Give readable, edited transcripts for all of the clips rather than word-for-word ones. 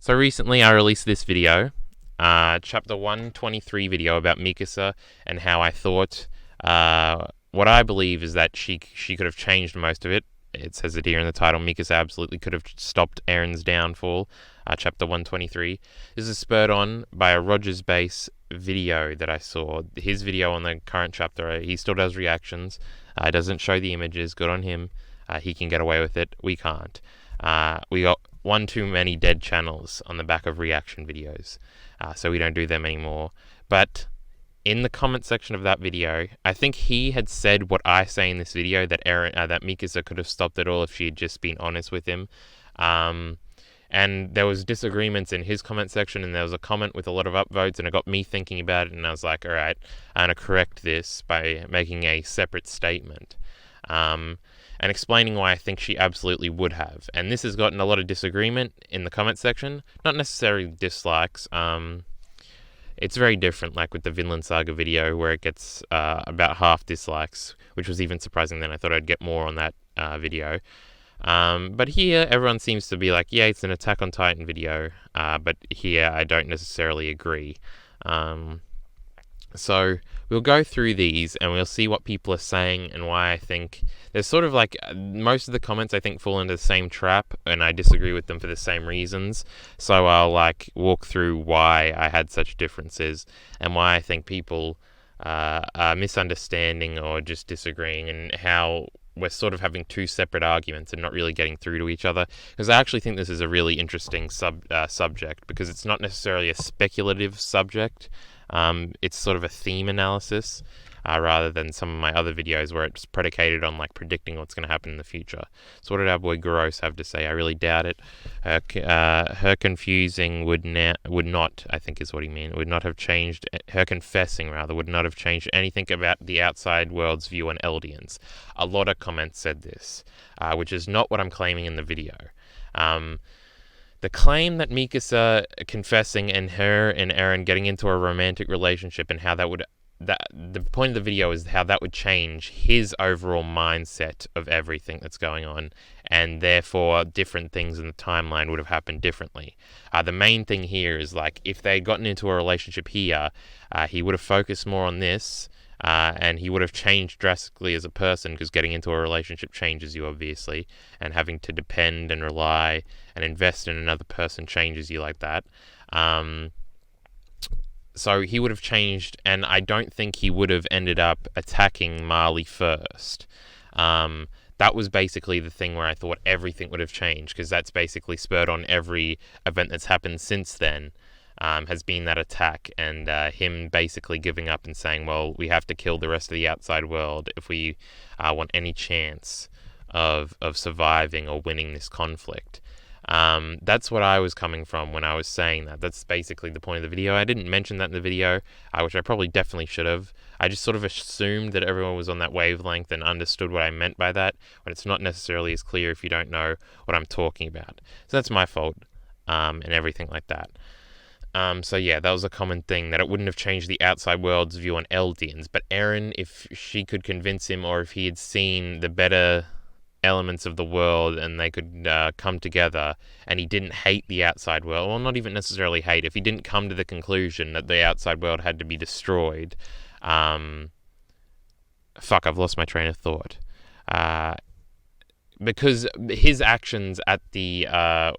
So recently I released this video, chapter 123 video about Mikasa and how I thought, what I believe is that she could have changed most of it. It says it here in the title. Mikasa absolutely could have stopped Eren's downfall. Chapter 123. This is spurred on by a Rogers Base video that I saw. His video on the current chapter. He still does reactions. Doesn't show the images. Good on him. He can get away with it. We can't. We got one too many dead channels on the back of reaction videos, so we don't do them anymore. But in the comment section of that video, I think he had said what I say in this video, that that Mikasa could have stopped it all if she had just been honest with him. And there was disagreements in his comment section, and there was a comment with a lot of upvotes, and it got me thinking about it, and I was like, all right, I'm going to correct this by making a separate statement. And explaining why I think she absolutely would have. And this has gotten a lot of disagreement in the comment section. Not necessarily dislikes. It's very different, like with the Vinland Saga video, where it gets about half dislikes, which was even surprising. Then I thought I'd get more on that video. But here, everyone seems to be like, yeah, it's an Attack on Titan video. But here, I don't necessarily agree. So we'll go through these and we'll see what people are saying and why I think there's sort of like most of the comments I think fall into the same trap, and I disagree with them for the same reasons. So I'll like walk through why I had such differences and why I think people are misunderstanding or just disagreeing, and how we're sort of having two separate arguments and not really getting through to each other. Because I actually think this is a really interesting subject, because it's not necessarily a speculative subject. It's sort of a theme analysis, rather than some of my other videos where it's predicated on like predicting what's going to happen in the future. So what did our boy Gross have to say? I really doubt it. Her confusing would not, I think is what he meant, would not have changed, her confessing rather, would not have changed anything about the outside world's view on Eldians. A lot of comments said this, which is not what I'm claiming in the video. The claim that Mikasa confessing and her and Eren getting into a romantic relationship, and how the point of the video is how that would change his overall mindset of everything that's going on, and therefore different things in the timeline would have happened differently. The main thing here is like, if they had gotten into a relationship here, he would have focused more on this, and he would have changed drastically as a person, because getting into a relationship changes you, obviously, and having to depend and rely and invest in another person changes you like that. So he would have changed, and I don't think he would have ended up attacking Marley first. That was basically the thing where I thought everything would have changed, because that's basically spurred on every event that's happened since then. Has been that attack, and him basically giving up and saying, well, we have to kill the rest of the outside world if we want any chance of surviving or winning this conflict. That's what I was coming from when I was saying that. That's basically the point of the video. I didn't mention that in the video, which I probably definitely should have. I just sort of assumed that everyone was on that wavelength and understood what I meant by that, but it's not necessarily as clear if you don't know what I'm talking about. So that's my fault, and everything like that. So yeah, that was a common thing, that it wouldn't have changed the outside world's view on Eldians. But Eren, if she could convince him, or if he had seen the better elements of the world and they could come together, and he didn't hate the outside world, well, not even necessarily hate, if he didn't come to the conclusion that the outside world had to be destroyed, I've lost my train of thought. Because his actions at the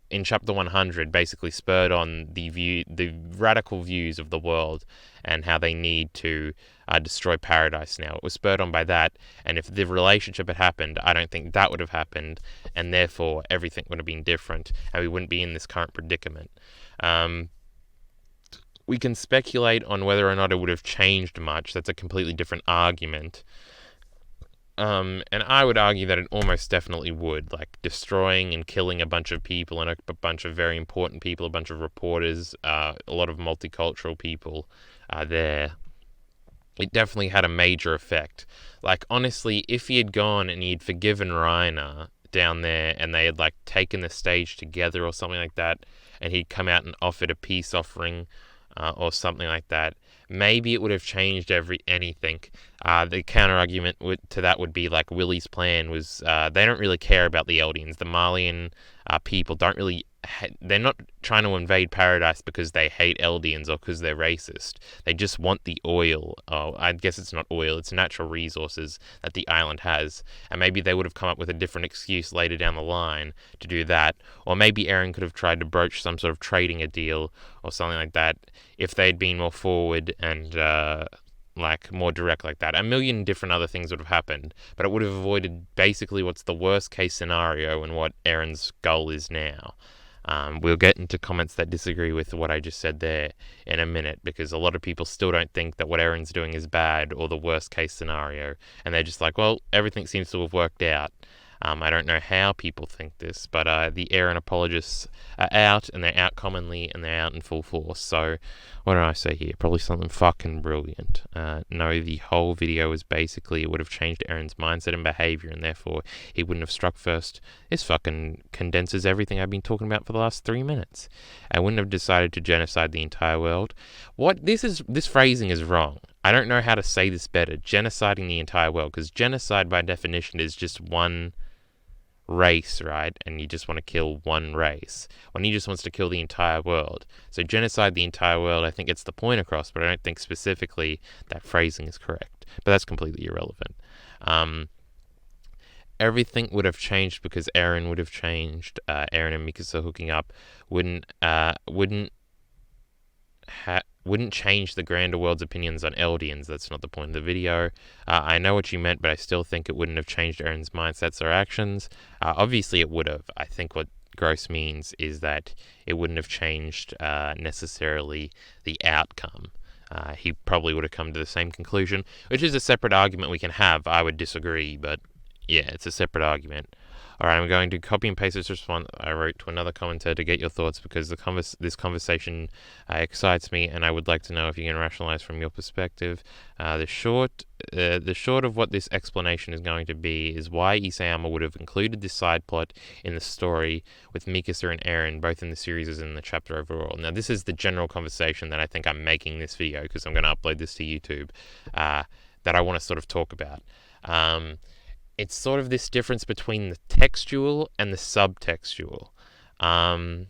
in chapter 100 basically spurred on the radical views of the world and how they need to destroy paradise now. It was spurred on by that, and if the relationship had happened, I don't think that would have happened, and therefore everything would have been different, and we wouldn't be in this current predicament. We can speculate on whether or not it would have changed much. That's a completely different argument. And I would argue that it almost definitely would, like destroying and killing a bunch of people, and a bunch of very important people, a bunch of reporters, a lot of multicultural people there. It definitely had a major effect. Like, honestly, if he had gone and he'd forgiven Reiner down there, and they had like taken the stage together or something like that, and he'd come out and offered a peace offering, or something like that, maybe it would have changed anything. The counter argument to that would be like Willie's plan was, they don't really care about the Eldians. The Malian people don't really they're not trying to invade paradise because they hate Eldians or because they're racist. They just want the oil. Oh, I guess it's not oil, it's natural resources that the island has. And maybe they would have come up with a different excuse later down the line to do that. Or maybe Eren could have tried to broach some sort of trading a deal or something like that if they'd been more forward and like more direct like that. A million different other things would have happened, but it would have avoided basically what's the worst case scenario and what Eren's goal is now. We'll get into comments that disagree with what I just said there in a minute, because a lot of people still don't think that what Eren's doing is bad or the worst case scenario, and they're just like, well, everything seems to have worked out. I don't know how people think this, but the Eren apologists are out, and they're out commonly, and they're out in full force. So, what did I say here? Probably something fucking brilliant. No, the whole video is basically, it would have changed Eren's mindset and behavior, and therefore he wouldn't have struck first. This fucking condenses everything I've been talking about for the last 3 minutes. I wouldn't have decided to genocide the entire world. This phrasing is wrong. I don't know how to say this better. Genociding the entire world, because genocide by definition is just one race, right? And you just want to kill one race, when he just wants to kill the entire world. So genocide the entire world, I think it's the point across, but I don't think specifically that phrasing is correct. But that's completely irrelevant. Everything would have changed because Eren would have changed. Eren and Mikasa hooking up wouldn't change the grander world's opinions on Eldians. That's not the point of the video. I know what you meant, but I still think it wouldn't have changed Eren's mindsets or actions. Obviously it would have. I think what Gross means is that it wouldn't have changed necessarily the outcome. He probably would have come to the same conclusion, which is a separate argument we can have. I would disagree, but yeah, it's a separate argument. Alright, I'm going to copy and paste this response I wrote to another commenter to get your thoughts, because this conversation excites me, and I would like to know if you can rationalize from your perspective. The short of what this explanation is going to be is why Isayama would have included this side plot in the story with Mikasa and Eren, both in the series and in the chapter overall. Now, this is the general conversation that I think I'm making this video, because I'm going to upload this to YouTube, that I want to sort of talk about. It's sort of this difference between the textual and the subtextual. I've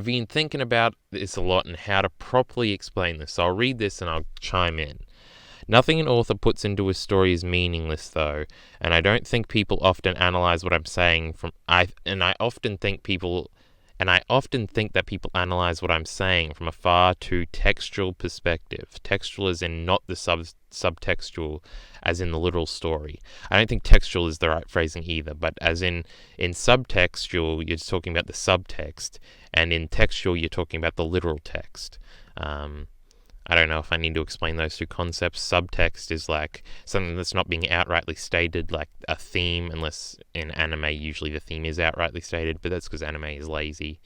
been thinking about this a lot and how to properly explain this, so I'll read this and I'll chime in. Nothing an author puts into a story is meaningless, though, and I don't think people often analyze what I'm saying I often think that people analyze what I'm saying from a far too textual perspective. Textual as in not the subtextual, as in the literal story. I don't think textual is the right phrasing either, but as in subtextual, you're talking about the subtext, and in textual, you're talking about the literal text. I don't know if I need to explain those two concepts. Subtext is like something that's not being outrightly stated, like a theme, unless in anime usually the theme is outrightly stated, but that's because anime is lazy.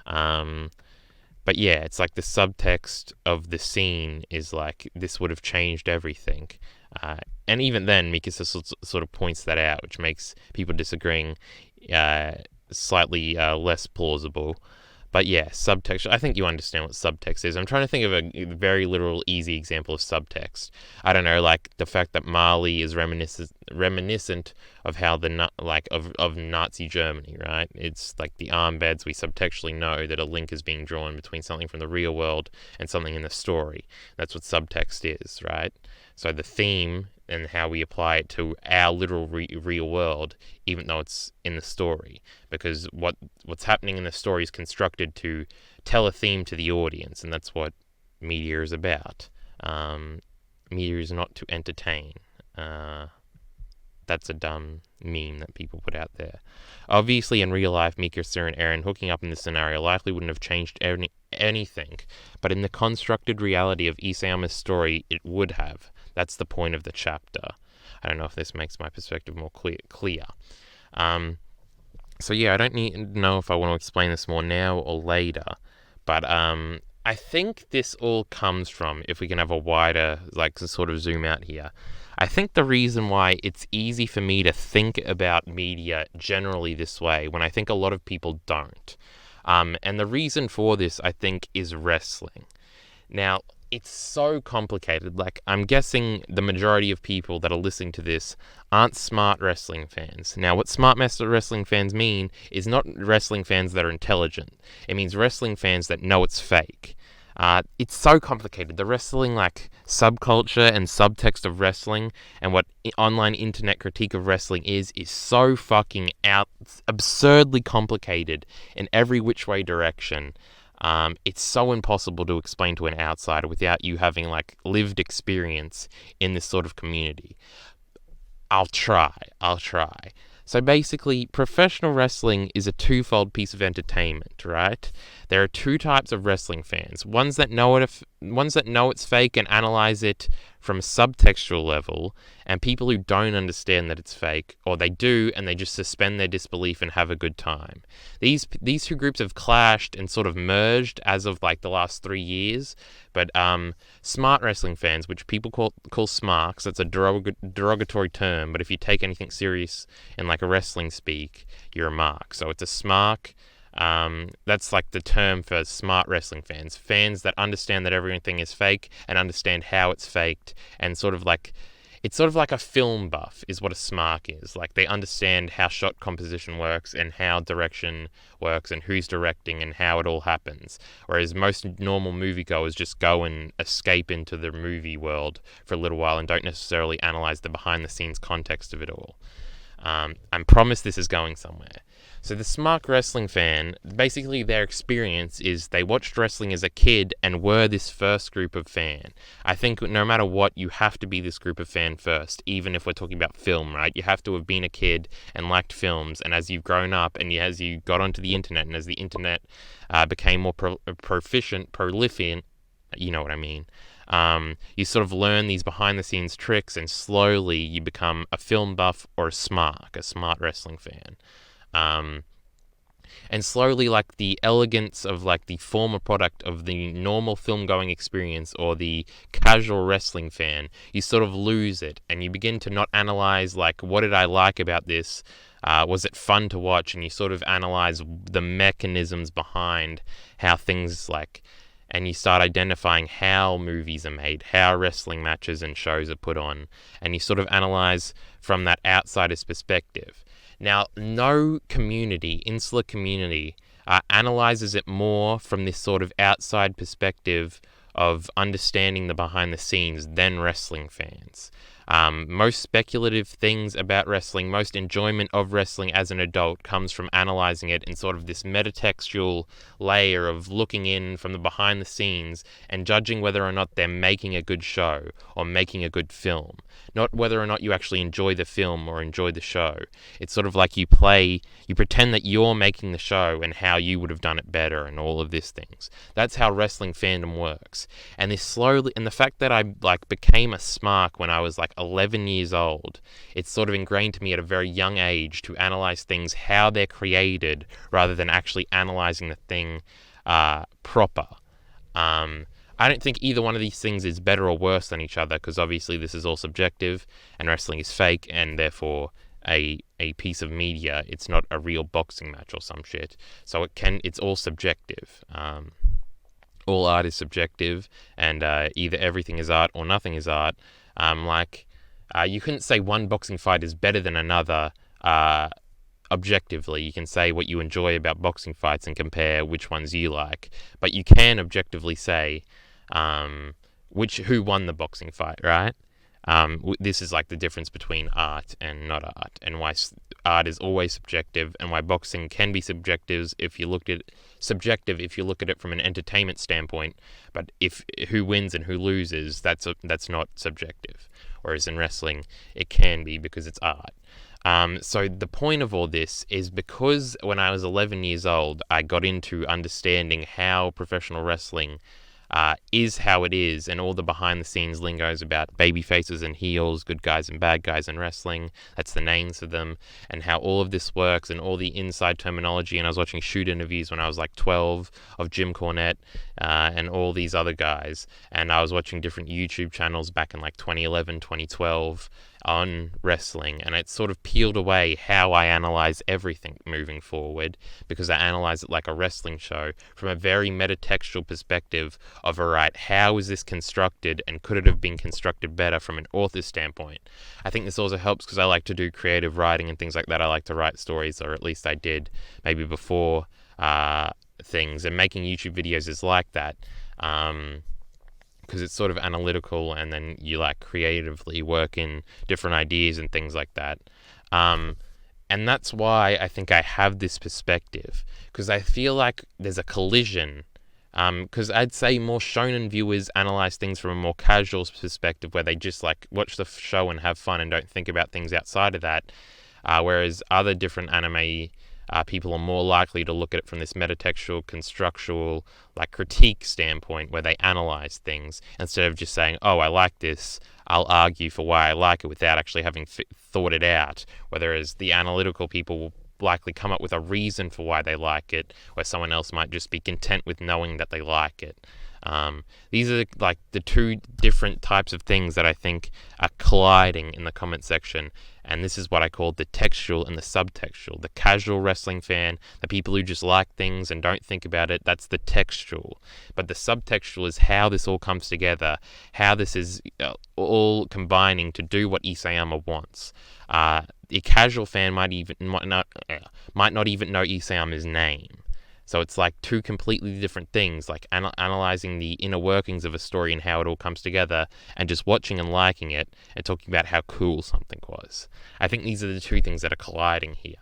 But yeah, it's like the subtext of the scene is like, this would have changed everything. And even then, Mikasa sort of points that out, which makes people disagreeing slightly less plausible. But yeah, subtext. I think you understand what subtext is. I'm trying to think of a very literal, easy example of subtext. I don't know, like the fact that Mali is reminiscent of how of Nazi Germany, right? It's like the armbeds. We subtextually know that a link is being drawn between something from the real world and something in the story. That's what subtext is, right? So the theme and how we apply it to our literal real world, even though it's in the story, because what's happening in the story is constructed to tell a theme to the audience, and that's what media is about. Media is not to entertain. That's a dumb meme that people put out there. Obviously, in real life, Mikasa and Eren hooking up in this scenario likely wouldn't have changed anything, but in the constructed reality of Isayama's story, it would have. That's the point of the chapter. I don't know if this makes my perspective more clear. So yeah, I don't know if I want to explain this more now or later, but I think this all comes from, if we can have a wider, to sort of zoom out here, I think the reason why it's easy for me to think about media generally this way, when I think a lot of people don't. And the reason for this, I think, is wrestling. Now, it's so complicated. Like, I'm guessing the majority of people that are listening to this aren't smart wrestling fans. Now, what smart wrestling fans mean is not wrestling fans that are intelligent. It means wrestling fans that know it's fake. It's so complicated. The wrestling, like, subculture and subtext of wrestling and what online internet critique of wrestling is so fucking absurdly complicated in every which way direction. It's so impossible to explain to an outsider without you having, like, lived experience in this sort of community. I'll try. So basically, professional wrestling is a twofold piece of entertainment, right? There are two types of wrestling fans. Ones that know it's fake and analyze it from a subtextual level, and people who don't understand that it's fake, or they do and they just suspend their disbelief and have a good time. These two groups have clashed and sort of merged as of like the last 3 years. But smart wrestling fans, which people call smarks, that's a derogatory term, but if you take anything serious in like a wrestling speak, you're a mark. So it's a smark. That's like the term for smart wrestling fans that understand that everything is fake and understand how it's faked, and it's sort of like a film buff is what a smark is. Like, they understand how shot composition works and how direction works and who's directing and how it all happens. Whereas most normal moviegoers just go and escape into the movie world for a little while and don't necessarily analyze the behind the scenes context of it all. I promise this is going somewhere. So the smart wrestling fan, basically their experience is they watched wrestling as a kid and were this first group of fan. I think no matter what, you have to be this group of fan first, even if we're talking about film, right? You have to have been a kid and liked films, and as you've grown up and as you got onto the internet and as the internet became more prolific, you know what I mean. You sort of learn these behind-the-scenes tricks, and slowly you become a film buff or a smart wrestling fan. And slowly, like, the elegance of like the former product of the normal film-going experience or the casual wrestling fan, you sort of lose it, and you begin to not analyze, like, what did I like about this? Was it fun to watch? And you sort of analyze the mechanisms behind how things like. And you start identifying how movies are made, how wrestling matches and shows are put on, and you sort of analyze from that outsider's perspective. Now, no community, insular community, analyzes it more from this sort of outside perspective of understanding the behind the scenes than wrestling fans. Most speculative things about wrestling, most enjoyment of wrestling as an adult comes from analyzing it in sort of this metatextual layer of looking in from the behind the scenes and judging whether or not they're making a good show or making a good film. Not whether or not you actually enjoy the film or enjoy the show. It's sort of like you pretend that you're making the show and how you would have done it better and all of these things. That's how wrestling fandom works. And the fact that I became a smark when I was 11 years old, it's sort of ingrained to me at a very young age to analyze things how they're created rather than actually analyzing the thing proper. I don't think either one of these things is better or worse than each other, because obviously this is all subjective and wrestling is fake and therefore a piece of media. It's not a real boxing match or some shit. So it's all subjective. All art is subjective, and either everything is art or nothing is art. You couldn't say one boxing fight is better than another objectively. You can say what you enjoy about boxing fights and compare which ones you like, but you can objectively say who won the boxing fight, right? This is like the difference between art and not art, and why art is always subjective, and why boxing can be subjective if you look at it from an entertainment standpoint. But if who wins and who loses, that's not subjective. Whereas in wrestling, it can be, because it's art. So the point of all this is because when I was 11 years old, I got into understanding how professional wrestling is how it is, and all the behind-the-scenes lingos about baby faces and heels, good guys and bad guys in wrestling, that's the names of them, and how all of this works, and all the inside terminology. And I was watching shoot interviews when I was 12 of Jim Cornette and all these other guys, and I was watching different YouTube channels back in 2011, 2012, on wrestling, and it's sort of peeled away how I analyze everything moving forward, because I analyze it like a wrestling show from a very metatextual perspective of, alright, how is this constructed, and could it have been constructed better from an author's standpoint? I think this also helps because I like to do creative writing and things like that. I like to write stories, or at least I did maybe before things, and making YouTube videos is like that. Because it's sort of analytical, and then you like creatively work in different ideas and things like that. And that's why I think I have this perspective, because I feel like there's a collision. Because I'd say more shonen viewers analyze things from a more casual perspective, where they just like watch the show and have fun and don't think about things outside of that. Whereas other different anime people are more likely to look at it from this metatextual, constructual, like critique standpoint, where they analyze things instead of just saying, "Oh, I like this. I'll argue for why I like it," without actually having thought it out. Whereas the analytical people will likely come up with a reason for why they like it, where someone else might just be content with knowing that they like it. These are like the two different types of things that I think are colliding in the comment section, and this is what I call the textual and the subtextual. The casual wrestling fan, the people who just like things and don't think about it, that's the textual. But the subtextual is how this all comes together, how this is all combining to do what Isayama wants. The casual fan might not even know Isayama's name. So it's like two completely different things, like analyzing the inner workings of a story and how it all comes together, and just watching and liking it and talking about how cool something was. I think these are the two things that are colliding here.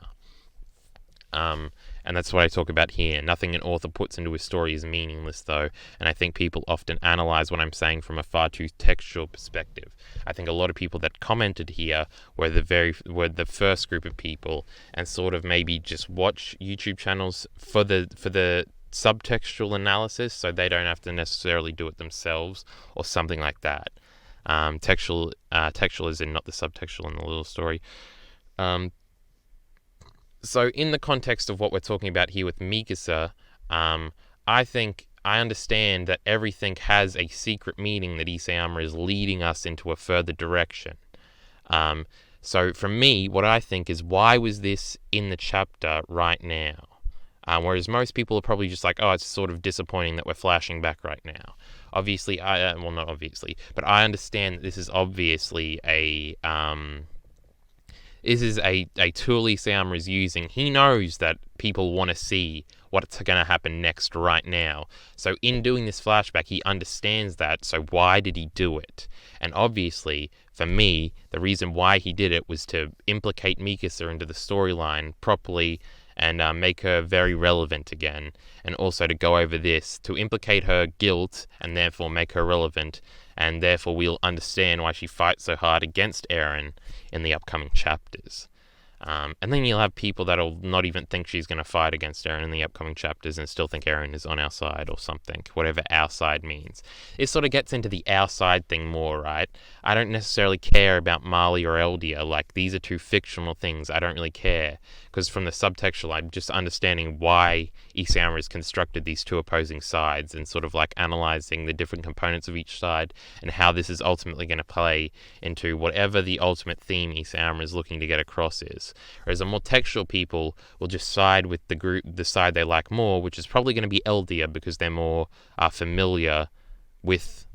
And that's what I talk about here. Nothing an author puts into his story is meaningless, though, and I think people often analyze what I'm saying from a far too textual perspective. I think a lot of people that commented here were the first group of people, and sort of maybe just watch YouTube channels for the subtextual analysis, so they don't have to necessarily do it themselves or something like that. Textual is in, not the subtextual in the little story. So in the context of what we're talking about here with Mikasa, I think I understand that everything has a secret meaning, that Isayama is leading us into a further direction. So for me, what I think is, why was this in the chapter right now? Whereas most people are probably just like, oh, it's sort of disappointing that we're flashing back right now. Obviously, not obviously, but I understand that this is obviously a tool Isayama is using. He knows that people want to see what's going to happen next right now. So in doing this flashback, he understands that. So why did he do it? And obviously, for me, the reason why he did it was to implicate Mikasa into the storyline properly and make her very relevant again. And also to go over this, to implicate her guilt and therefore make her relevant. And therefore we'll understand why she fights so hard against Eren in the upcoming chapters. And then you'll have people that'll not even think she's going to fight against Eren in the upcoming chapters and still think Eren is on our side or something, whatever our side means. It sort of gets into the our side thing more, right? I don't necessarily care about Marley or Eldia. Like, these are two fictional things. I don't really care. Because from the subtextual, I'm just understanding why Isayama has constructed these two opposing sides and sort of like analyzing the different components of each side and how this is ultimately going to play into whatever the ultimate theme Isayama is looking to get across is. Whereas the more textual people will just side with the side they like more, which is probably going to be Eldia, because they're more familiar with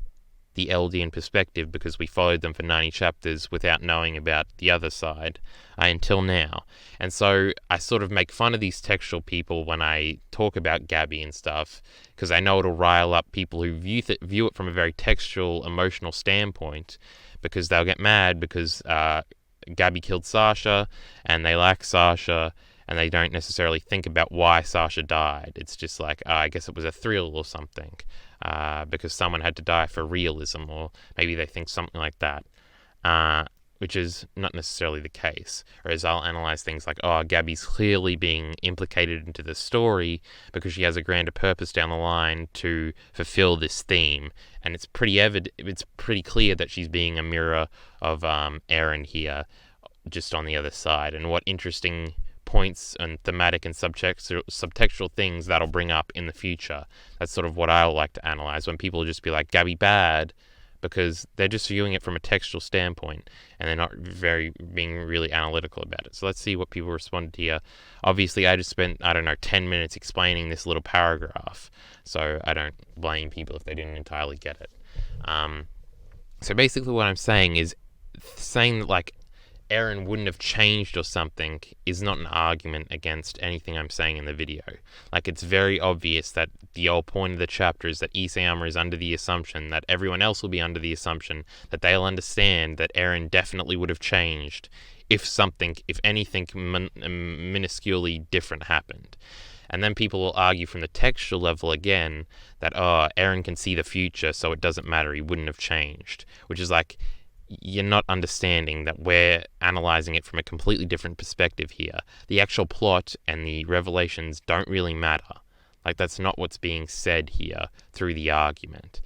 the Eldian perspective, because we followed them for 90 chapters without knowing about the other side until now. And so I sort of make fun of these textual people when I talk about Gabby and stuff, because I know it'll rile up people who view it from a very textual, emotional standpoint, because they'll get mad because Gabby killed Sasha, and they like Sasha, and they don't necessarily think about why Sasha died. It's just like, I guess it was a thrill or something, because someone had to die for realism, or maybe they think something like that, which is not necessarily the case. Whereas I'll analyze things like, Gabby's clearly being implicated into the story because she has a grander purpose down the line to fulfill this theme, and it's pretty clear that she's being a mirror of Eren here, just on the other side. And what interesting points and thematic and subtextual things that'll bring up in the future. That's sort of what I like to analyze, when people just be like, Gabby bad, because they're just viewing it from a textual standpoint and they're not being really analytical about it. So let's see what people responded here. Obviously, I just spent, 10 minutes explaining this little paragraph, so I don't blame people if they didn't entirely get it. So basically what I'm saying is, saying that like Eren wouldn't have changed or something is not an argument against anything I'm saying in the video. Like, it's very obvious that the whole point of the chapter is that Isayama is under the assumption that everyone else will be under the assumption that they'll understand that Eren definitely would have changed if anything minusculely different happened. And then people will argue from the textual level again that, Eren can see the future, so it doesn't matter, he wouldn't have changed. Which is like, you're not understanding that we're analyzing it from a completely different perspective here. The actual plot and the revelations don't really matter. Like, that's not what's being said here through the argument.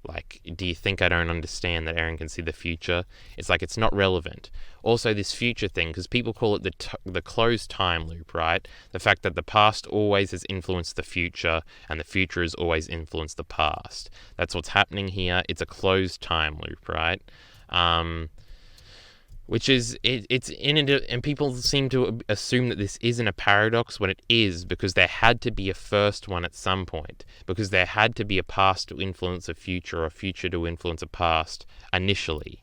Like, do you think I don't understand that Eren can see the future? It's like, it's not relevant. Also, this future thing, because people call it the closed time loop, right? The fact that the past always has influenced the future, and the future has always influenced the past. That's what's happening here. It's a closed time loop, right? Which is, it's in it, and people seem to assume that this isn't a paradox when it is, because there had to be a first one at some point, because there had to be a past to influence a future, or a future to influence a past initially.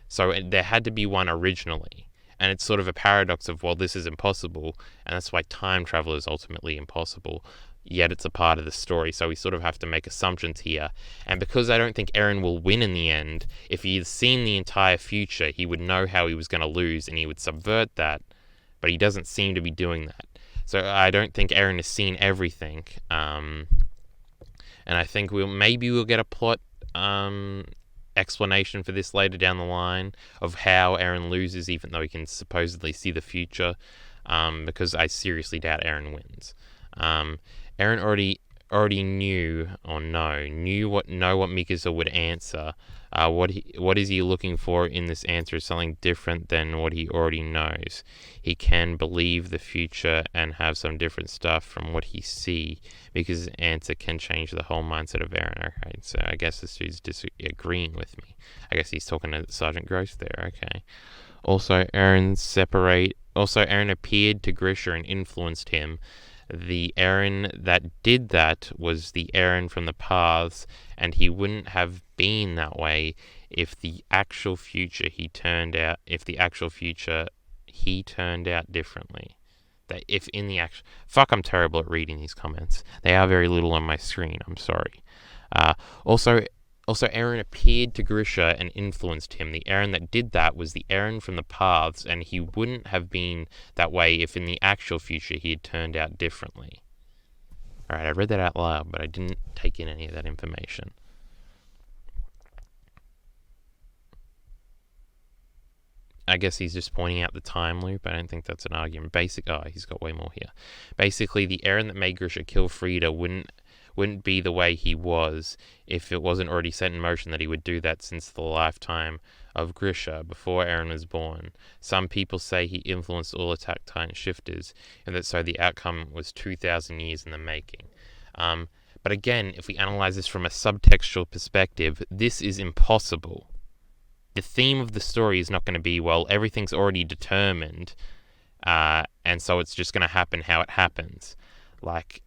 So there had to be one originally, and it's sort of a paradox of, well, this is impossible, and that's why time travel is ultimately impossible. Yet it's a part of the story, so we sort of have to make assumptions here. And because I don't think Eren will win in the end, if he had seen the entire future, he would know how he was going to lose, and he would subvert that, but he doesn't seem to be doing that. So I don't think Eren has seen everything, and I think we'll get a plot explanation for this later down the line, of how Eren loses even though he can supposedly see the future, because I seriously doubt Eren wins. Eren already knew what Mikasa would answer. What is he looking for in this answer is something different than what he already knows. He can believe the future and have some different stuff from what he see, because his answer can change the whole mindset of Eren. Okay, so I guess this dude's disagreeing with me. I guess he's talking to Sergeant Gross there. Okay. Also, Eren appeared to Grisha and influenced him. The Eren that did that was the Eren from the paths, and he wouldn't have been that way if the actual future he turned out differently. I'm terrible at reading these comments. They are very little on my screen. I'm sorry. Also, Eren appeared to Grisha and influenced him. The Eren that did that was the Eren from the paths, and he wouldn't have been that way if in the actual future he had turned out differently. Alright, I read that out loud, but I didn't take in any of that information. I guess he's just pointing out the time loop. I don't think that's an argument. He's got way more here. Basically, the Eren that made Grisha kill Frieda wouldn't be the way he was if it wasn't already set in motion that he would do that since the lifetime of Grisha, before Eren was born. Some people say he influenced all Attack Titan shifters, and that so the outcome was 2,000 years in the making. But again, if we analyze this from a subtextual perspective, this is impossible. The theme of the story is not going to be, well, everything's already determined, and so it's just going to happen how it happens. Like,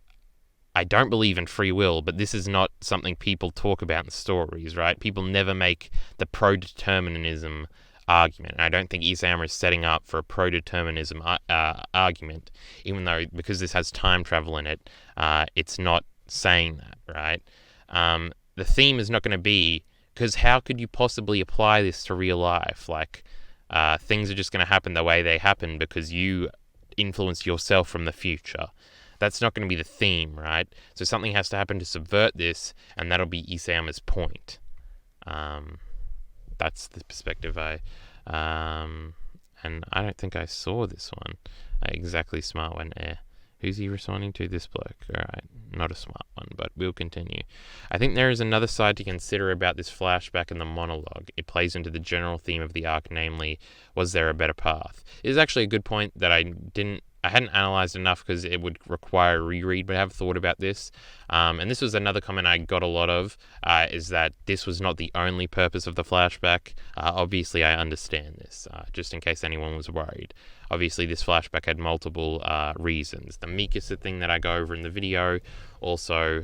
I don't believe in free will, but this is not something people talk about in stories, right? People never make the pro-determinism argument. And I don't think Isayama is setting up for a pro-determinism argument, even though, because this has time travel in it, it's not saying that, right? The theme is not going to be, because how could you possibly apply this to real life? Like, things are just going to happen the way they happen because you influenced yourself from the future. That's not going to be the theme, right? So something has to happen to subvert this, and that'll be Isayama's point. That's the perspective and I don't think I saw this one. Exactly smart one. Who's he responding to? This bloke. Alright, not a smart one, but we'll continue. I think there is another side to consider about this flashback in the monologue. It plays into the general theme of the arc, namely, was there a better path? It is actually a good point that I didn't I hadn't analyzed enough because it would require a reread, but I have thought about this. And this was another comment I got a lot of, is that this was not the only purpose of the flashback. Obviously, I understand this, just in case anyone was worried. Obviously, this flashback had multiple reasons. The Mikasa thing that I go over in the video, also,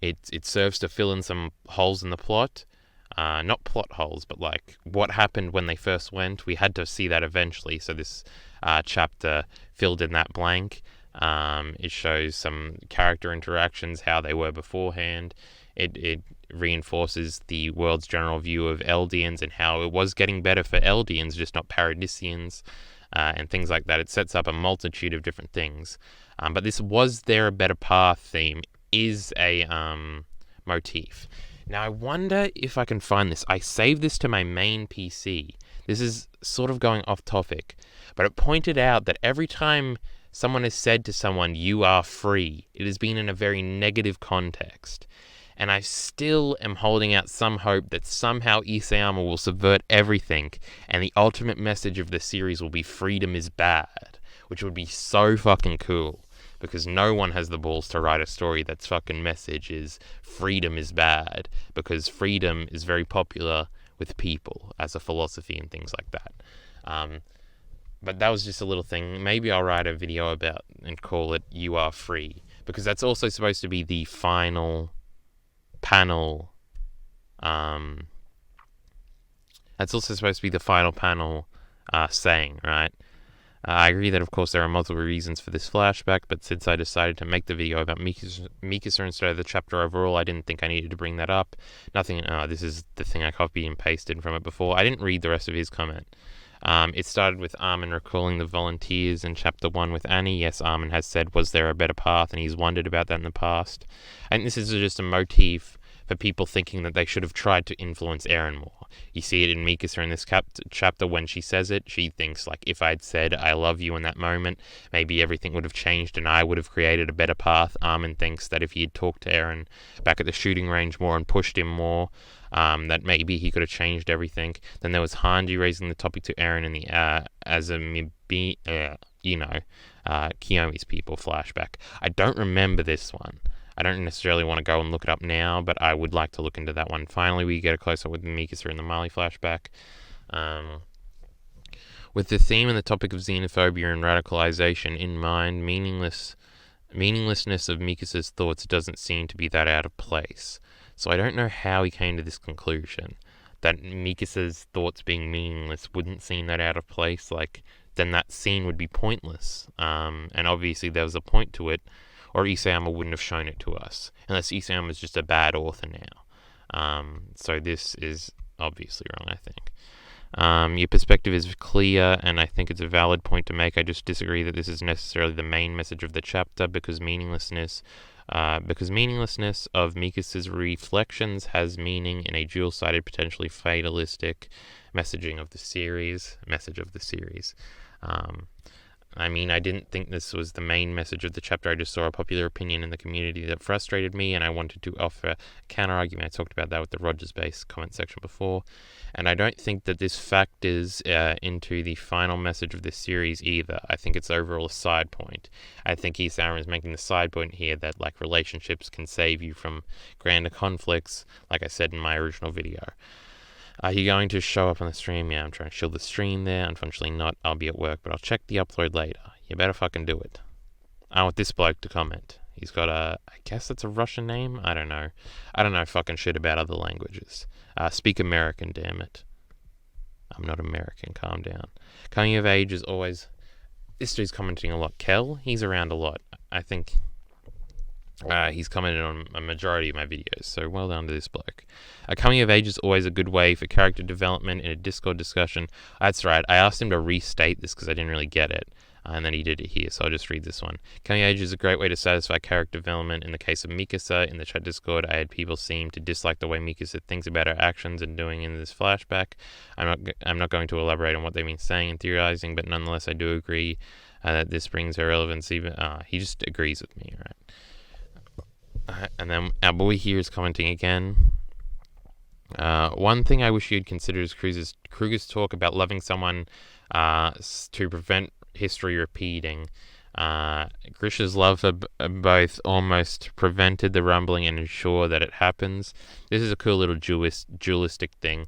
it serves to fill in some holes in the plot. Not plot holes, but like what happened when they first went. We had to see that eventually, so this chapter filled in that blank. It shows some character interactions, how they were beforehand. It reinforces the world's general view of Eldians and how it was getting better for Eldians, just not Paradisians, and things like that. It sets up a multitude of different things. But this "was there a better path" theme is a motif. Now, I wonder if I can find this. I saved this to my main PC. This is sort of going off topic, but it pointed out that every time someone has said to someone, "you are free," it has been in a very negative context. And I still am holding out some hope that somehow Isayama will subvert everything, and the ultimate message of the series will be freedom is bad, which would be so fucking cool. Because no one has the balls to write a story that's fucking message is freedom is bad, because freedom is very popular with people as a philosophy and things like that. But that was just a little thing. Maybe I'll write a video about and call it "You Are Free," because that's also supposed to be the final panel. That's also supposed to be the final panel saying, right? I agree that, of course, there are multiple reasons for this flashback, but since I decided to make the video about Mikasa instead of the chapter overall, I didn't think I needed to bring that up. This is the thing I copied and pasted from it before. I didn't read the rest of his comment. It started with Armin recalling the volunteers in chapter 1 with Annie. Yes, Armin has said, "was there a better path?" and he's wondered about that in the past. And this is just a motif for people thinking that they should have tried to influence Eren more. You see it in Mikasa in this chapter when she says it. She thinks, like, if I'd said "I love you" in that moment, maybe everything would have changed and I would have created a better path. Armin thinks that if he had talked to Eren back at the shooting range more and pushed him more, that maybe he could have changed everything. Then there was Hanji raising the topic to Eren in the Kiyomi's people flashback. I don't remember this one. I don't necessarily want to go and look it up now, but I would like to look into that one. Finally, we get a close-up with Mikasa in the Mali flashback. With the theme and the topic of xenophobia and radicalization in mind, meaninglessness of Mikasa's thoughts doesn't seem to be that out of place. So I don't know how he came to this conclusion, that Mikasa's thoughts being meaningless wouldn't seem that out of place. Like, then that scene would be pointless. And obviously there was a point to it, or Isayama wouldn't have shown it to us, unless Isayama is just a bad author now. So this is obviously wrong, I think. Your perspective is clear, and I think it's a valid point to make. I just disagree that this is necessarily the main message of the chapter, because meaninglessness of Mikasa's reflections has meaning in a dual-sided, potentially fatalistic message of the series. I mean, I didn't think this was the main message of the chapter. I just saw a popular opinion in the community that frustrated me, and I wanted to offer a counter-argument. I talked about that with the Rogers-based comment section before, and I don't think that this factors into the final message of this series either. I think it's overall a side point. I think Isayama is making the side point here that, like, relationships can save you from grander conflicts, like I said in my original video. Are you going to show up on the stream? Yeah, I'm trying to shield the stream there. Unfortunately not. I'll be at work, but I'll check the upload later. You better fucking do it. I want this bloke to comment. He's got I guess that's a Russian name? I don't know. I don't know fucking shit about other languages. Speak American, damn it. I'm not American, calm down. Coming of age is always... This dude's commenting a lot. Kel, he's around a lot. I think... he's commented on a majority of my videos, so well done to this bloke. Coming of age is always a good way for character development in a Discord discussion. That's right, I asked him to restate this because I didn't really get it, and then he did it here, so I'll just read this one. Coming of age is a great way to satisfy character development. In the case of Mikasa, in the chat Discord, I had people seem to dislike the way Mikasa thinks about her actions and doing in this flashback. I'm not going to elaborate on what they mean saying and theorizing, but nonetheless I do agree that this brings her relevance even... he just agrees with me, right? And then our boy here is commenting again. One thing I wish you'd consider is Kruger's talk about loving someone to prevent history repeating. Grisha's love for both almost prevented the rumbling and ensured that it happens. This is a cool little dualistic thing.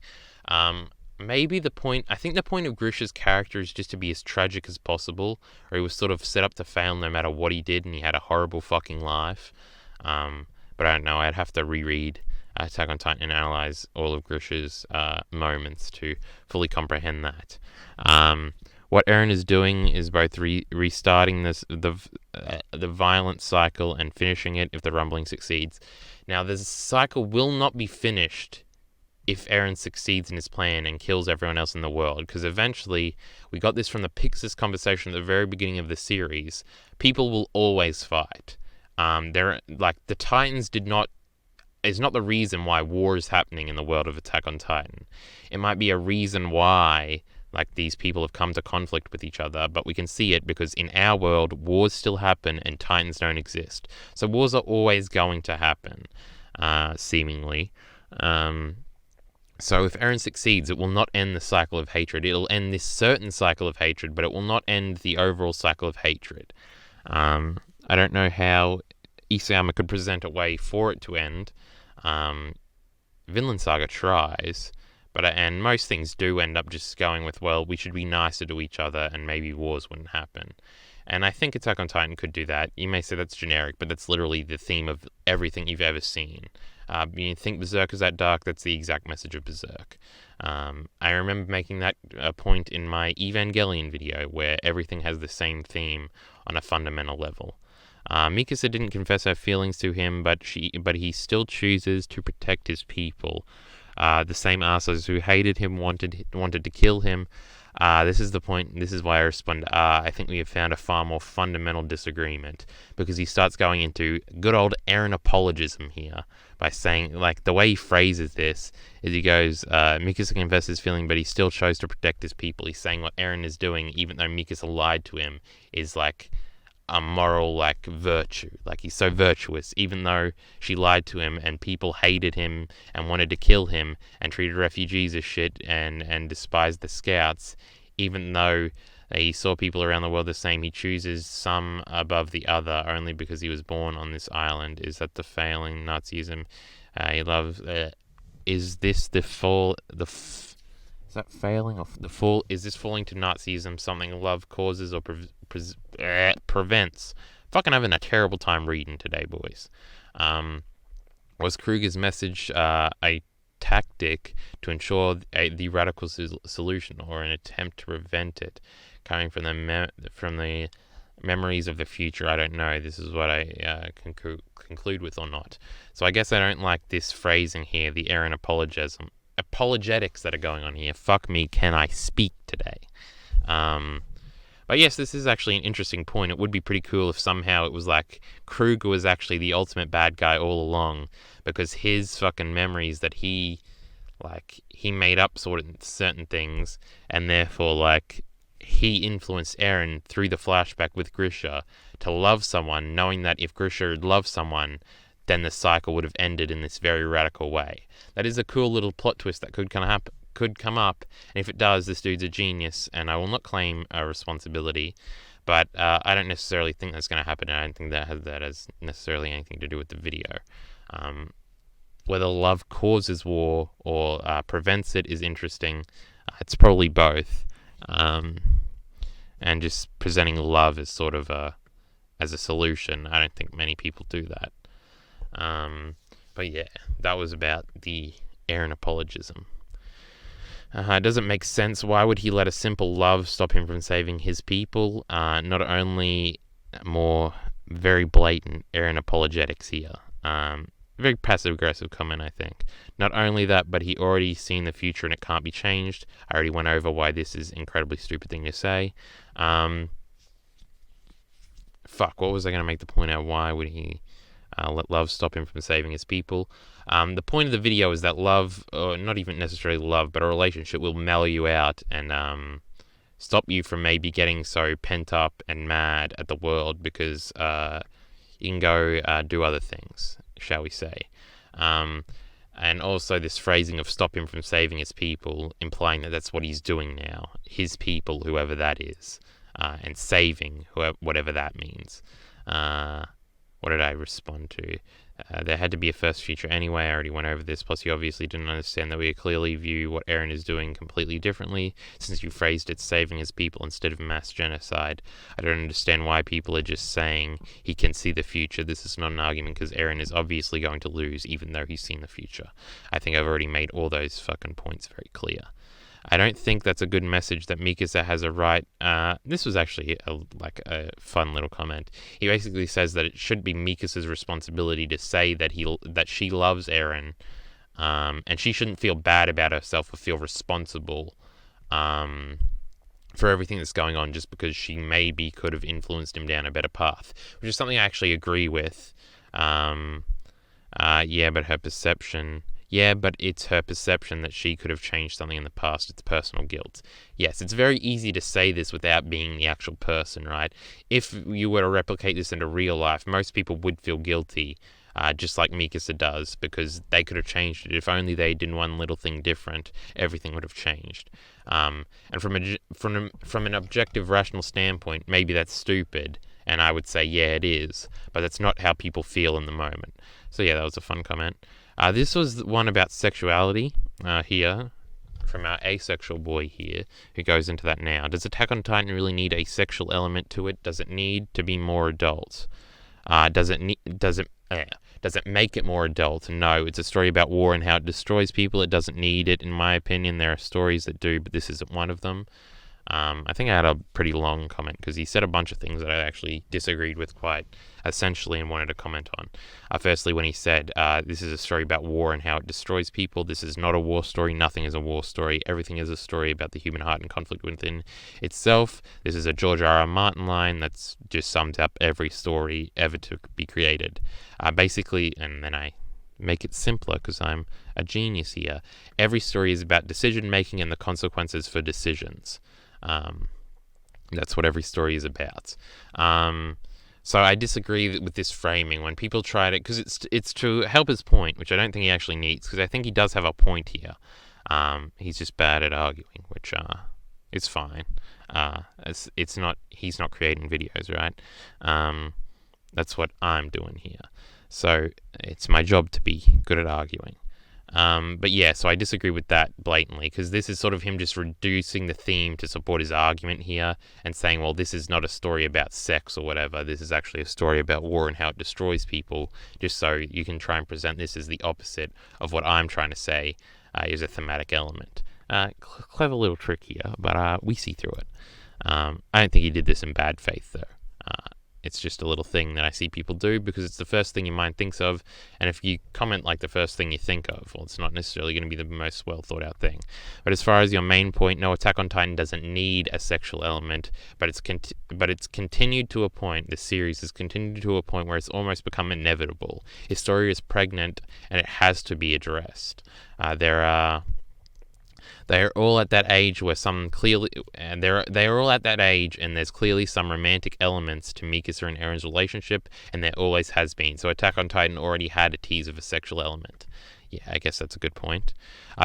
Maybe I think the point of Grisha's character is just to be as tragic as possible, or he was sort of set up to fail no matter what he did, and he had a horrible fucking life. But I don't know, I'd have to reread Attack on Titan and analyze all of Grisha's moments to fully comprehend that. What Eren is doing is both restarting the violent cycle and finishing it if the rumbling succeeds. Now, this cycle will not be finished if Eren succeeds in his plan and kills everyone else in the world, because eventually, we got this from the Pixis conversation at the very beginning of the series, people will always fight. The Titans is not the reason why war is happening in the world of Attack on Titan. It might be a reason why these people have come to conflict with each other, but we can see it because in our world, wars still happen and Titans don't exist. So wars are always going to happen, seemingly. So if Eren succeeds, it will not end the cycle of hatred. It'll end this certain cycle of hatred, but it will not end the overall cycle of hatred. I don't know how Isayama could present a way for it to end. Vinland Saga tries, and most things do end up just going with, well, we should be nicer to each other and maybe wars wouldn't happen. And I think Attack on Titan could do that. You may say that's generic, but that's literally the theme of everything you've ever seen. You think Berserk is that dark, that's the exact message of Berserk. I remember making that a point in my Evangelion video, where everything has the same theme on a fundamental level. Mikasa didn't confess her feelings to him, but he still chooses to protect his people. The same assholes who hated him wanted to kill him. This is the point. This is why I respond. I think we have found a far more fundamental disagreement, because he starts going into good old Eren apologism here by saying, the way he phrases this is he goes, Mikasa confessed his feeling, but he still chose to protect his people. He's saying what Eren is doing, even though Mikasa lied to him, is a moral virtue. He's so virtuous, even though she lied to him and people hated him and wanted to kill him and treated refugees as shit and despised the scouts. Even though he saw people around the world the same, he chooses some above the other only because he was born on this island. Is that the failing Nazism he loves? Is this the fall? Is that failing or the fall? Is this falling to Nazism something love causes or prevents? Fucking having a terrible time reading today, boys. Was Kruger's message a tactic to ensure the radical solution, or an attempt to prevent it? Coming from the memories of the future, I don't know. This is what I conclude with or not. So I guess I don't like this phrasing here, the Eren apologetics that are going on here. Fuck me, can I speak today? But yes, this is actually an interesting point. It would be pretty cool if somehow it was Kruger was actually the ultimate bad guy all along, because his fucking memories that he made up certain things, and therefore he influenced Eren through the flashback with Grisha to love someone, knowing that if Grisha had loved someone, then the cycle would have ended in this very radical way. That is a cool little plot twist that could come up, and if it does, this dude's a genius, and I will not claim a responsibility, but I don't necessarily think that's going to happen, and I don't think that has necessarily anything to do with the video. Whether love causes war or prevents it is interesting. It's probably both. And just presenting love as sort of as a solution, I don't think many people do that. But yeah, that was about the Eren apologism. It doesn't make sense. Why would he let a simple love stop him from saving his people? Not only more very blatant Eren apologetics here. Very passive-aggressive comment, I think. Not only that, but he already seen the future and it can't be changed. I already went over why this is an incredibly stupid thing to say. What was I going to make the point out? Why would he let love stop him from saving his people? The point of the video is that love, or not even necessarily love, but a relationship will mellow you out and stop you from maybe getting so pent up and mad at the world, because you can go do other things, shall we say. And also this phrasing of stop him from saving his people, implying that that's what he's doing now. His people, whoever that is. and saving whatever that means. What did I respond to? There had to be a first future anyway. I already went over this. Plus, you obviously didn't understand that we clearly view what Eren is doing completely differently, since you phrased it saving his people instead of mass genocide. I don't understand why people are just saying he can see the future. This is not an argument, because Eren is obviously going to lose, even though he's seen the future. I think I've already made all those fucking points very clear. I don't think that's a good message that Mikasa has a right. This was actually a fun little comment. He basically says that it should be Mikasa's responsibility to say that she loves Eren, and she shouldn't feel bad about herself or feel responsible for everything that's going on just because she maybe could have influenced him down a better path, which is something I actually agree with. But her perception. Yeah, but it's her perception that she could have changed something in the past. It's personal guilt. Yes, it's very easy to say this without being the actual person, right? If you were to replicate this into real life, most people would feel guilty, just like Mikasa does, because they could have changed it. If only they did one little thing different, everything would have changed. And from an objective, rational standpoint, maybe that's stupid, and I would say, yeah, it is, but that's not how people feel in the moment. So yeah, that was a fun comment. This was one about sexuality here, from our asexual boy here, who goes into that now. Does Attack on Titan really need a sexual element to it? Does it need to be more adult? Does it make it more adult? No, it's a story about war and how it destroys people. It doesn't need it, in my opinion. There are stories that do, but this isn't one of them. I think I had a pretty long comment because he said a bunch of things that I actually disagreed with quite essentially and wanted to comment on. Firstly, when he said, this is a story about war and how it destroys people. This is not a war story. Nothing is a war story. Everything is a story about the human heart and conflict within itself. This is a George R. R. Martin line that's just sums up every story ever to be created. Basically, and then I make it simpler because I'm a genius here. Every story is about decision making and the consequences for decisions. That's what every story is about. So I disagree with this framing when people try to, because it's to help his point, which I don't think he actually needs, because I think he does have a point here. He's just bad at arguing, which is fine. He's not creating videos, right? That's what I'm doing here. So it's my job to be good at arguing. But yeah, so I disagree with that blatantly, because this is sort of him just reducing the theme to support his argument here and saying, well, this is not a story about sex or whatever. This is actually a story about war and how it destroys people, just so you can try and present this as the opposite of what I'm trying to say is a thematic element. Clever little trick here, but we see through it. I don't think he did this in bad faith, though. It's just a little thing that I see people do because it's the first thing your mind thinks of, and if you comment like the first thing you think of, well, it's not necessarily going to be the most well thought out thing. But as far as your main point, no, Attack on Titan doesn't need a sexual element, but it's continued to a point, the series has continued to a point where it's almost become inevitable. His story is pregnant, and it has to be addressed. They are all at that age where they are all at that age, and there's clearly some romantic elements to Mikasa and Eren's relationship, and there always has been. So Attack on Titan already had a tease of a sexual element. Yeah, I guess that's a good point.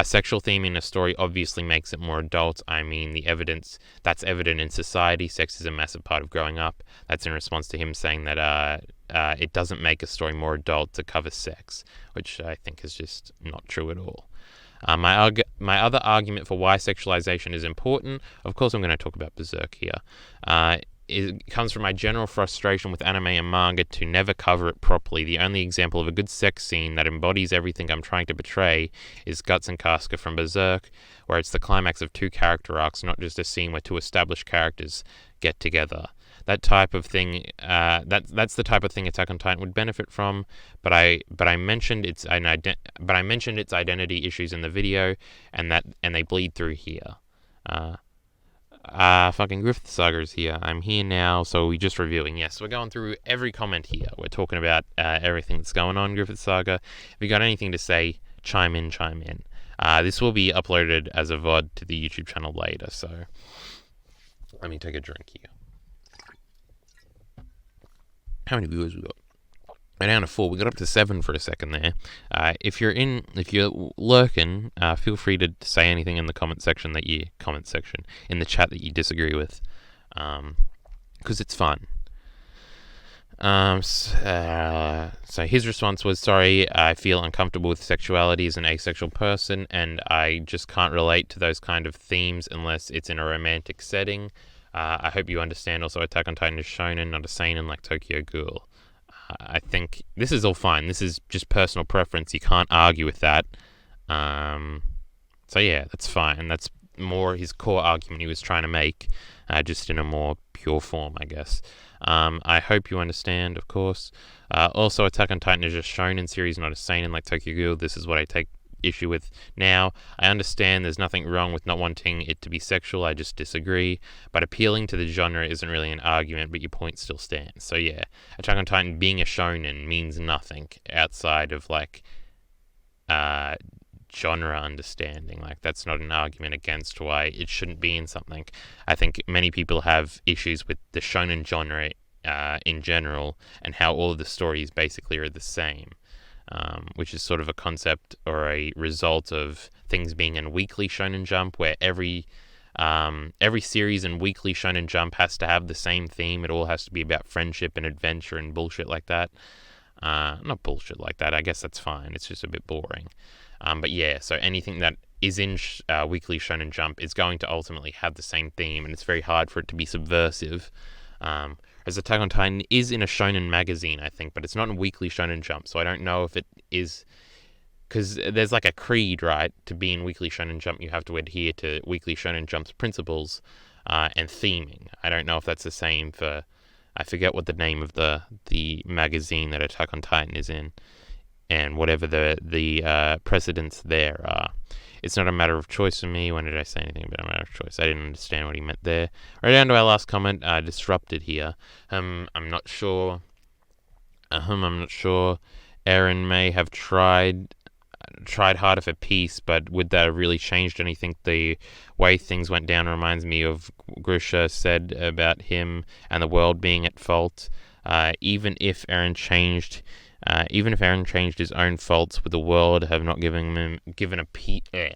Sexual theme in a story obviously makes it more adult. I mean, that's evident in society. Sex is a massive part of growing up. That's in response to him saying that it doesn't make a story more adult to cover sex, which I think is just not true at all. My other argument for why sexualization is important, of course I'm going to talk about Berserk here, it comes from my general frustration with anime and manga to never cover it properly. The only example of a good sex scene that embodies everything I'm trying to portray is Guts and Casca from Berserk, where it's the climax of two character arcs, not just a scene where two established characters get together. That type of thing, that's the type of thing Attack on Titan would benefit from. But I mentioned its identity issues in the video, and they bleed through here. Fucking Griffith Saga is here. I'm here now, so we're just reviewing. Yes, we're going through every comment here. We're talking about everything that's going on, Griffith Saga. If you got anything to say, chime in. This will be uploaded as a VOD to the YouTube channel later, so let me take a drink here. How many viewers we got? We're down to 4. We got up to 7 for a second there. If you're lurking, feel free to say anything in the comment section in the chat that you disagree with. because it's fun. So his response was, "Sorry, I feel uncomfortable with sexuality as an asexual person, and I just can't relate to those kind of themes unless it's in a romantic setting. I hope you understand. Also, Attack on Titan is shonen, not a seinen like Tokyo Ghoul." I think this is all fine. This is just personal preference. You can't argue with that. So yeah, that's fine. That's more his core argument he was trying to make, just in a more pure form, I guess. I hope you understand, of course. Also, Attack on Titan is a shonen series, not a seinen like Tokyo Ghoul. This is what I take issue with now. I understand there's nothing wrong with not wanting it to be sexual. I just disagree. But appealing to the genre isn't really an argument, but your point still stands. So yeah, Attack on Titan being a shonen means nothing outside of like genre understanding. Like, that's not an argument against why it shouldn't be in something. I think many people have issues with the shonen genre in general, and how all of the stories basically are the same, which is sort of a concept or a result of things being in Weekly Shonen Jump, where every series in Weekly Shonen Jump has to have the same theme. It all has to be about friendship and adventure and bullshit like that. Not bullshit like that, I guess that's fine. It's just a bit boring. But yeah, so anything that is in Weekly Shonen Jump is going to ultimately have the same theme, and it's very hard for it to be subversive. As Attack on Titan is in a shonen magazine, I think, but it's not in Weekly Shonen Jump, so I don't know if it is, because there's like a creed, right? To be in Weekly Shonen Jump, you have to adhere to Weekly Shonen Jump's principles and theming. I don't know if that's the same for, I forget what the name of the magazine that Attack on Titan is in, and whatever the precedents there are. It's not a matter of choice for me. When did I say anything about a matter of choice? I didn't understand what he meant there. Right down to our last comment, disrupted here. I'm not sure. I'm not sure. Eren may have tried harder for peace, but would that have really changed anything? The way things went down reminds me of Grisha said about him and the world being at fault. Even if Eren changed his own faults, would the world have not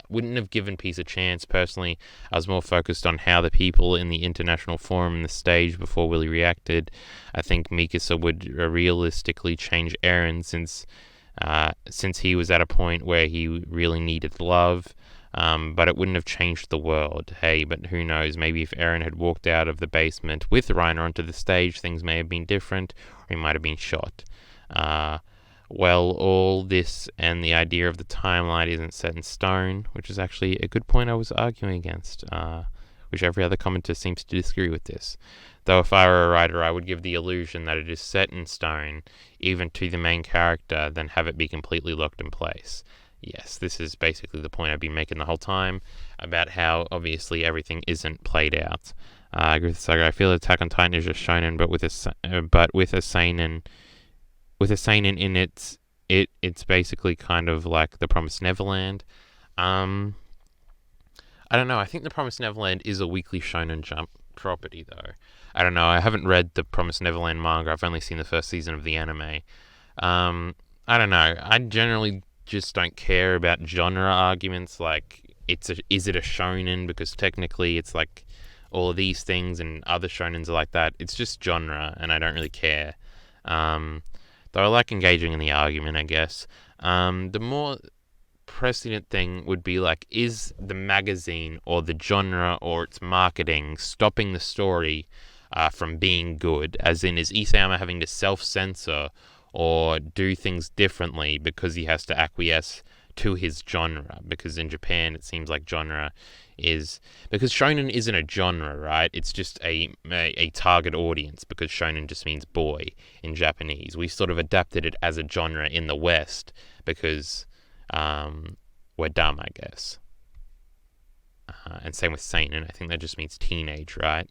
wouldn't have given peace a chance? Personally, I was more focused on how the people in the international forum and the stage before Willie reacted. I think Mikasa would realistically change Eren since he was at a point where he really needed love. But it wouldn't have changed the world. Hey, but who knows? Maybe if Eren had walked out of the basement with Reiner onto the stage, things may have been different, or he might have been shot. Well, all this and the idea of the timeline isn't set in stone, which is actually a good point I was arguing against, which every other commenter seems to disagree with this. Though if I were a writer, I would give the illusion that it is set in stone, even to the main character, than have it be completely locked in place. Yes, this is basically the point I've been making the whole time, about how obviously everything isn't played out. I agree with Saga. I feel Attack on Titan is just shonen, but with a seinen. With a seinen in it's basically kind of like The Promised Neverland. I don't know. I think The Promised Neverland is a Weekly Shonen Jump property, though. I don't know. I haven't read The Promised Neverland manga. I've only seen the first season of the anime. I don't know. I generally just don't care about genre arguments. Like, is it a shonen? Because technically, it's like all of these things, and other shonens are like that. It's just genre, and I don't really care. Though I like engaging in the argument, I guess. The more precedent thing would be like, is the magazine or the genre or its marketing stopping the story from being good? As in, is Isayama having to self-censor or do things differently because he has to acquiesce to his genre? Because in Japan, it seems like genre is, because shonen isn't a genre, right? It's just a target audience, because shonen just means boy in Japanese. We sort of adapted it as a genre in the West because we're dumb, I guess. And same with seinen. I think that just means teenage, right?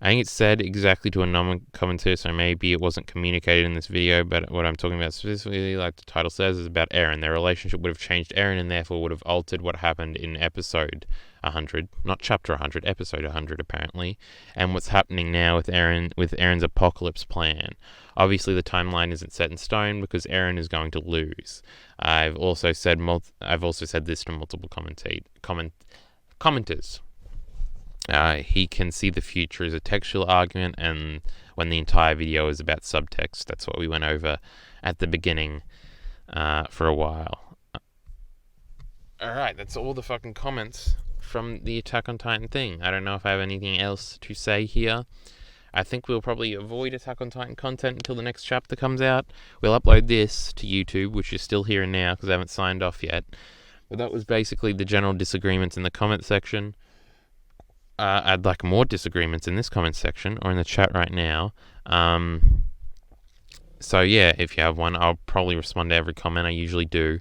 I think it's said exactly to a non-commentator, so maybe it wasn't communicated in this video, but what I'm talking about specifically, like the title says, is about Eren. Their relationship would have changed Eren and therefore would have altered what happened in episode 100, not chapter 100, episode 100 apparently, and what's happening now with Eren's apocalypse plan. Obviously the timeline isn't set in stone because Eren is going to lose. I've also said this to multiple commenters. He can see the future as a textual argument, and when the entire video is about subtext. That's what we went over at the beginning for a while. Alright, that's all the fucking comments from the Attack on Titan thing. I don't know if I have anything else to say here. I think we'll probably avoid Attack on Titan content until the next chapter comes out. We'll upload this to YouTube, which is still here and now because I haven't signed off yet. But that was basically the general disagreements in the comment section. I'd like more disagreements in this comment section or in the chat right now. So yeah, if you have one, I'll probably respond to every comment. I usually do.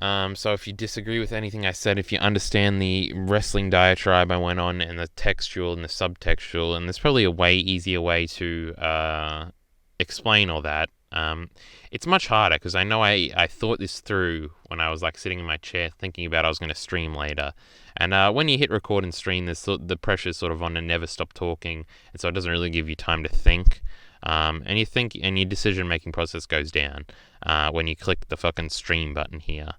So if you disagree with anything I said, if you understand the wrestling diatribe I went on and the textual and the subtextual, and there's probably a way easier way to explain all that. It's much harder because I know I thought this through when I was like sitting in my chair thinking about I was going to stream later. And when you hit record and stream, the pressure's sort of on to never stop talking, and so it doesn't really give you time to think. And you think, and your decision-making process goes down when you click the fucking stream button here.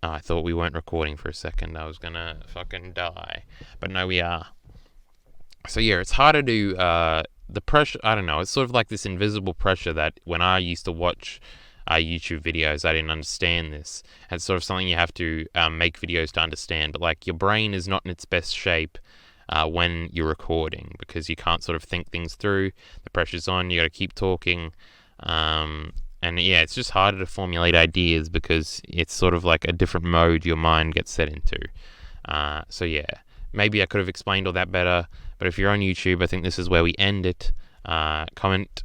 I thought we weren't recording for a second. I was gonna fucking die. But no, we are. So yeah, it's harder to, the pressure, I don't know, it's sort of like this invisible pressure that when I used to watch YouTube videos, I didn't understand this. It's sort of something you have to make videos to understand. But like your brain is not in its best shape when you're recording because you can't sort of think things through. The pressure's on, you gotta keep talking. And yeah, it's just harder to formulate ideas because it's sort of like a different mode your mind gets set into. So yeah, maybe I could have explained all that better, but if you're on YouTube, I think this is where we end it. Comment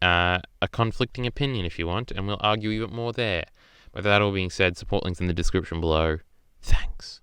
a conflicting opinion if you want, and we'll argue even more there. With that all being said, support links in the description below. Thanks.